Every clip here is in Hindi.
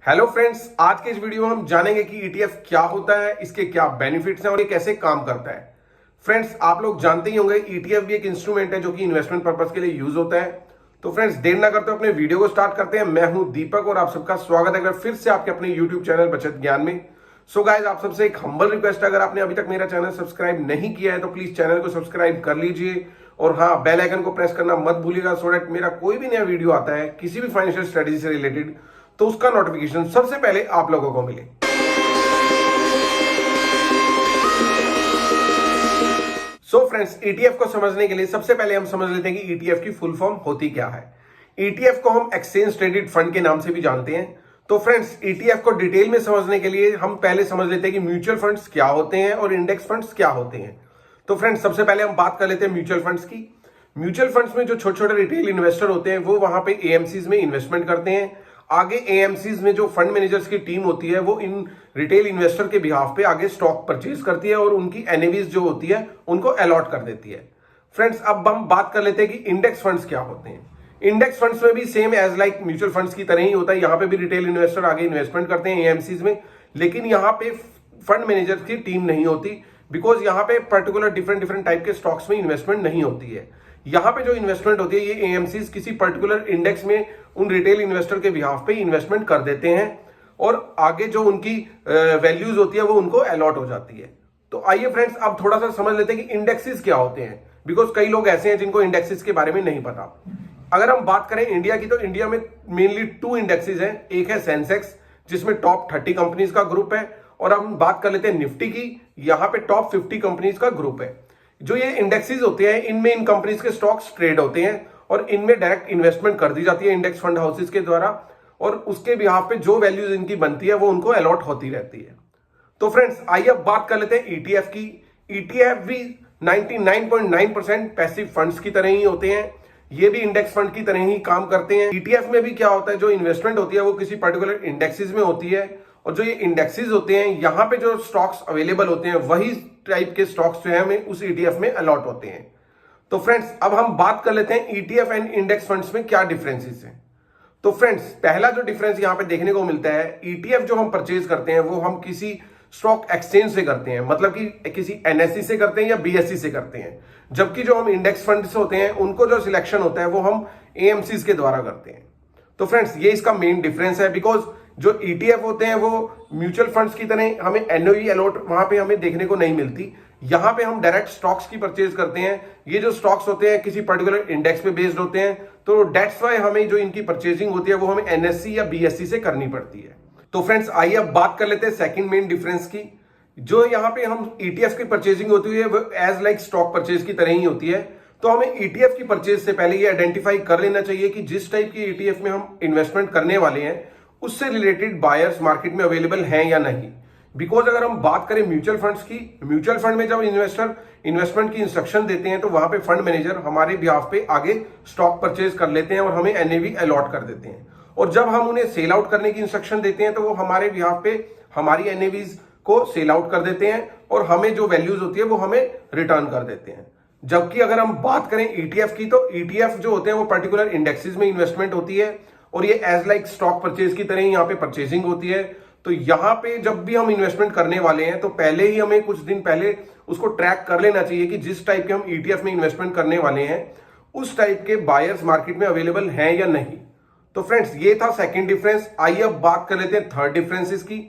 हेलो फ्रेंड्स, आज के इस वीडियो में हम जानेंगे कि ईटीएफ क्या होता है, इसके क्या बेनिफिट्स हैं और ये कैसे काम करता है। फ्रेंड्स, आप लोग जानते ही होंगे ईटीएफ भी एक इंस्ट्रूमेंट है जो कि इन्वेस्टमेंट पर्पस के लिए यूज होता है। तो फ्रेंड्स, देर ना करते अपने वीडियो को स्टार्ट करते हैं। मैं हूं दीपक और आप सबका स्वागत है फिर से आपके अपने यूट्यूब चैनल बचत ज्ञान में। सो गाइज, आप सबसे एक हम्बल रिक्वेस्ट है, अगर आपने अभी तक मेरा चैनल सब्सक्राइब नहीं किया है तो प्लीज चैनल को सब्सक्राइब कर लीजिए और हाँ, बेल आइकन को प्रेस करना मत भूलिएगा सो दैट मेरा कोई भी नया वीडियो आता है किसी भी फाइनेंशियल स्ट्रेटेजी से रिलेटेड तो उसका नोटिफिकेशन सबसे पहले आप लोगों को मिले। सो फ्रेंड्स, ईटीएफ को समझने के लिए सबसे पहले हम समझ लेते हैं कि ईटीएफ की फुल फॉर्म होती क्या है। ईटीएफ को हम एक्सचेंज ट्रेडेड फंड के नाम से भी जानते हैं। तो फ्रेंड्स, ईटीएफ को डिटेल में समझने के लिए हम पहले समझ लेते हैं कि म्यूचुअल फंड्स क्या होते हैं और इंडेक्स फंड्स क्या होते हैं। तो फ्रेंड्स, सबसे पहले हम बात कर लेते हैं म्यूचुअल फंड्स की। म्यूचुअल फंड्स में जो छोटे छोटे रिटेल इन्वेस्टर होते हैं वो वहां पे एएमसीज में इन्वेस्टमेंट करते हैं। आगे एएमसीज में जो फंड मैनेजर्स की टीम होती है वो इन रिटेल इन्वेस्टर के बिहाफ पे आगे स्टॉक परचेज करती है और उनकी एनएवीज जो होती है उनको अलॉट कर देती है। फ्रेंड्स, अब हम बात कर लेते हैं कि इंडेक्स फंड्स क्या होते हैं। इंडेक्स फंड्स में भी same as like mutual funds की तरह ही होता है। यहाँ पे भी रिटेल इन्वेस्टर आगे इन्वेस्टमेंट करते हैं एएमसीज में, लेकिन यहाँ पे फंड मैनेजर की टीम नहीं होती बिकॉज यहाँ पे पर्टिकुलर डिफरेंट टाइप के स्टॉक्स में इन्वेस्टमेंट नहीं होती है। यहाँ पे जो इन्वेस्टमेंट होती है ये एएमसीज किसी पर्टिकुलर इंडेक्स में उन रिटेल इन्वेस्टर के बिहाफ पे इन्वेस्टमेंट कर देते हैं और आगे जो उनकी वैल्यूज होती है वो उनको अलॉट हो जाती है। तो आइए फ्रेंड्स, अब थोड़ा सा समझ लेते हैं कि इंडेक्सेस क्या होते हैं, बिकॉज कई लोग ऐसे हैं जिनको इंडेक्सेस के बारे में नहीं पता। अगर हम बात करें इंडिया की, तो इंडिया में मेनली 2 इंडेक्सेस हैं। एक है सेंसेक्स जिसमें टॉप 30 कंपनीज का ग्रुप है, और हम बात कर लेते हैं निफ्टी की, यहाँ पे टॉप 50 कंपनीज का ग्रुप है। जो ये इंडेक्सेस होते हैं इनमें इन कंपनीज के स्टॉक्स ट्रेड होते हैं और इनमें डायरेक्ट इन्वेस्टमेंट कर दी जाती है इंडेक्स फंड हाउसेस के द्वारा, और उसके बिहाफ पे जो वैल्यूज इनकी बनती है वो उनको अलॉट होती रहती है। तो फ्रेंड्स, आइए अब बात कर लेते हैं ईटीएफ की। ईटीएफ भी 99.9% पैसिव फंड्स की तरह ही होते हैं। ये भी इंडेक्स फंड की तरह ही काम करते हैं। ईटीएफ में भी क्या होता है, जो इन्वेस्टमेंट होती है वो किसी पर्टिकुलर इंडेक्सेस में होती है, और जो ये इंडेक्सेस होते हैं यहाँ पे जो स्टॉक्स अवेलेबल होते हैं वही टाइप के स्टॉक्स जो है हमें उस ईटीएफ में अलॉट होते हैं। तो फ्रेंड्स, अब हम बात कर लेते हैं ईटीएफ एंड इंडेक्स फंड्स में क्या डिफरेंसेस हैं। तो फ्रेंड्स, पहला जो डिफरेंस यहाँ पे देखने को मिलता है, ईटीएफ जो हम परचेज करते हैं वो हम किसी स्टॉक एक्सचेंज से करते हैं, मतलब कि किसी एनएससी से करते हैं या बीएससी से करते हैं, जबकि जो हम इंडेक्स फंड्स होते हैं उनको जो सिलेक्शन होता है वो हम एएमसीज के द्वारा करते हैं। तो फ्रेंड्स, ये इसका मेन डिफरेंस है, बिकॉज जो ईटीएफ होते हैं वो म्यूचुअल फंड्स की तरह हमें एनओवी अलॉट वहां पे हमें देखने को नहीं मिलती। यहां पे हम डायरेक्ट स्टॉक्स की परचेज करते हैं। ये जो स्टॉक्स होते हैं किसी पर्टिकुलर इंडेक्स पे बेस्ड होते हैं, तो डेट्स वाई हमें जो इनकी परचेजिंग होती है वो हमें एनएससी या बीएससी से करनी पड़ती है। तो फ्रेंड्स, आइए अब बात कर लेते हैं सेकंड मेन डिफरेंस की। जो यहाँ पे हम ईटीएफ की परचेजिंग होती है वो एज लाइक स्टॉक परचेज की तरह ही होती है। तो हमें ईटीएफ की परचेज से पहले ये आइडेंटिफाई कर लेना चाहिए कि जिस टाइप की ईटीएफ में हम इन्वेस्टमेंट करने वाले हैं उससे रिलेटेड बायर्स मार्केट में अवेलेबल हैं या नहीं। बिकॉज अगर हम बात करें म्यूचुअल फंड्स की, म्यूचुअल फंड में जब इन्वेस्टर इन्वेस्टमेंट की इंस्ट्रक्शन देते हैं तो वहां पे फंड मैनेजर हमारे बिहाफ पे आगे स्टॉक परचेज कर लेते हैं और हमें एनएवी अलॉट कर देते हैं, और जब हम उन्हें सेल आउट करने की इंस्ट्रक्शन देते हैं तो वो हमारे बिहाफ पे हमारी एनएवीज को सेल आउट कर देते हैं और हमें जो वैल्यूज होती है वो हमें रिटर्न कर देते हैं। जबकि अगर हम बात करें ईटीएफ की, तो ईटीएफ जो होते हैं वो पर्टिकुलर इंडेक्सेस में इन्वेस्टमेंट होती है और ये एज लाइक स्टॉक परचेज की तरह ही यहाँ पे परचेजिंग होती है। तो यहाँ पे जब भी हम इन्वेस्टमेंट करने वाले हैं तो पहले ही हमें कुछ दिन पहले उसको ट्रैक कर लेना चाहिए कि जिस टाइप के हम ईटीएफ में इन्वेस्टमेंट करने वाले हैं उस टाइप के बायर्स मार्केट में अवेलेबल हैं या नहीं। तो फ्रेंड्स, ये था सेकेंड डिफरेंस। आइए अब बात कर लेते हैं थर्ड डिफरेंसेस की।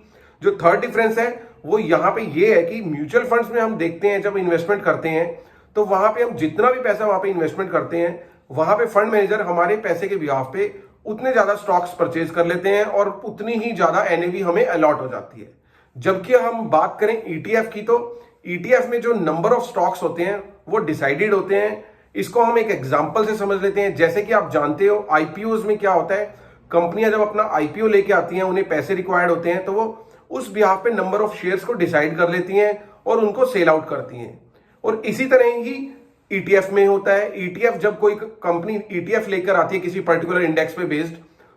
जो थर्ड डिफरेंस है वो यहाँ पे ये है कि म्यूचुअल फंड्स में हम देखते हैं जब इन्वेस्टमेंट करते हैं तो वहां पे हम जितना भी पैसा वहां पे इन्वेस्टमेंट करते हैं वहां पे फंड मैनेजर हमारे पैसे के बिहाफ पे उतने ज्यादा स्टॉक्स परचेज कर लेते हैं और उतनी ही ज्यादा एनएवी हमें अलॉट हो जाती है। जबकि हम बात करें ईटीएफ की, तो ईटीएफ में जो नंबर ऑफ स्टॉक्स होते हैं वो डिसाइडेड होते हैं। इसको हम एक एग्जांपल से समझ लेते हैं। जैसे कि आप जानते हो आईपीओज में क्या होता है, कंपनियां जब अपना आईपीओ लेके आती हैं उन्हें पैसे रिक्वायर्ड होते हैं तो वो उस बिहाफ पे नंबर ऑफ शेयर्स को डिसाइड कर लेती हैं और उनको सेल आउट करती हैं। और इसी तरह ही ईटीएफ में होता है। ईटीएफ जब कोई कंपनी ईटीएफ लेकर आती है किसी पर्टिकुलर इंडेक्स पे बेस्ड,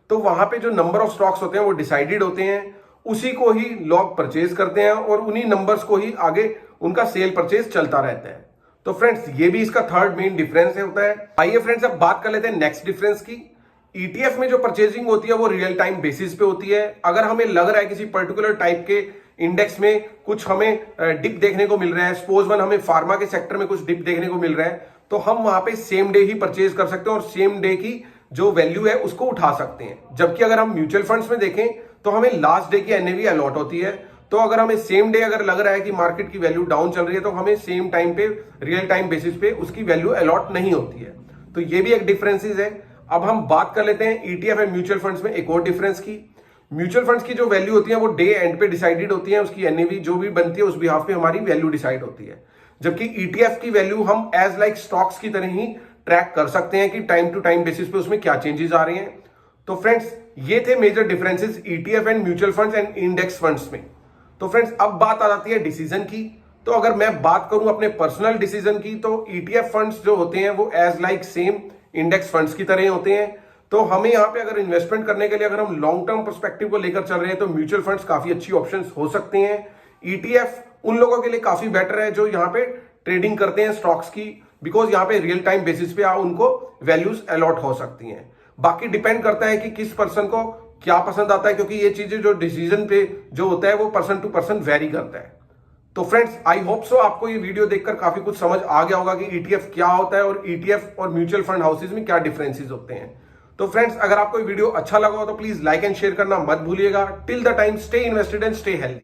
तो वहां पे जो नंबर ऑफ स्टॉक्स होते हैं वो डिसाइडेड होते हैं, उसी को ही लोग परचेज करते हैं और उन्हीं नंबर्स को ही आगे उनका सेल परचेज चलता रहता है। तो फ्रेंड्स, ये भी इसका थर्ड मेन डिफरेंस होता है। आइए फ्रेंड्स, अब बात कर लेते हैं नेक्स्ट डिफरेंस की। ईटीएफ में जो परचेजिंग होती है वो रियल टाइम बेसिस पे होती है। अगर हमें लग रहा है किसी पर्टिकुलर टाइप के इंडेक्स में कुछ हमें डिप देखने को मिल रहा है, सपोज वन हमें फार्मा के सेक्टर में कुछ डिप देखने को मिल रहा है, तो हम वहां पे सेम डे ही परचेज कर सकते हैं और सेम डे की जो वैल्यू है उसको उठा सकते हैं। जबकि अगर हम म्यूचुअल फंड्स में देखें तो हमें लास्ट डे की एनएवी अलॉट होती है। तो अगर हमें सेम डे अगर लग रहा है कि मार्केट की वैल्यू डाउन चल रही है तो हमें सेम टाइम पे रियल टाइम बेसिस पे उसकी वैल्यू अलॉट नहीं होती है। तो ये भी एक डिफरेंसेस है। अब हम बात कर लेते हैं ईटीएफ एंड म्यूचुअल फंड्स में एक और डिफरेंस की। म्यूचुअल फंड्स की जो वैल्यू होती है वो डे एंड पे डिसाइडेड होती है, उसकी एनएवी जो भी बनती है उस बिहाफ पे हमारी वैल्यू डिसाइड होती है। जबकि ईटीएफ की वैल्यू हम एज लाइक स्टॉक्स की तरह ही ट्रैक कर सकते हैं कि टाइम टू टाइम बेसिस पे उसमें क्या चेंजेस आ रहे हैं। तो फ्रेंड्स ये थे major differences ETF and mutual funds and index funds में। तो फ्रेंड्स अब बात आ जाती है डिसीजन की। तो अगर मैं बात करूं अपने पर्सनल डिसीजन की तो ईटीएफ फंड्स जो होते हैं वो as like same index funds की तरह होते हैं। तो हमें यहां पे अगर इन्वेस्टमेंट करने के लिए अगर हम लॉन्ग टर्म पर्सपेक्टिव को लेकर चल रहे हैं तो म्यूचुअल फंड्स काफी अच्छी ऑप्शंस हो सकते हैं। ईटीएफ उन लोगों के लिए काफी बेटर है जो यहाँ पे ट्रेडिंग करते हैं स्टॉक्स की, बिकॉज यहाँ पे रियल टाइम बेसिस पे उनको वैल्यूज अलॉट हो सकती हैं। बाकी डिपेंड करता है कि किस पर्सन को क्या पसंद आता है, क्योंकि ये चीजें जो डिसीजन पे जो होता है वो पर्सन टू पर्सन वेरी करता है। तो फ्रेंड्स आई होप सो आपको ये वीडियो देखकर काफी कुछ समझ आ गया होगा कि ईटीएफ क्या होता है और ईटीएफ और म्यूचुअल फंड हाउसेज में क्या डिफरेंसेस होते हैं। तो फ्रेंड्स अगर आपको ये वीडियो अच्छा लगा हो तो प्लीज लाइक एंड शेयर करना मत भूलिएगा। Till the time stay invested and stay healthy.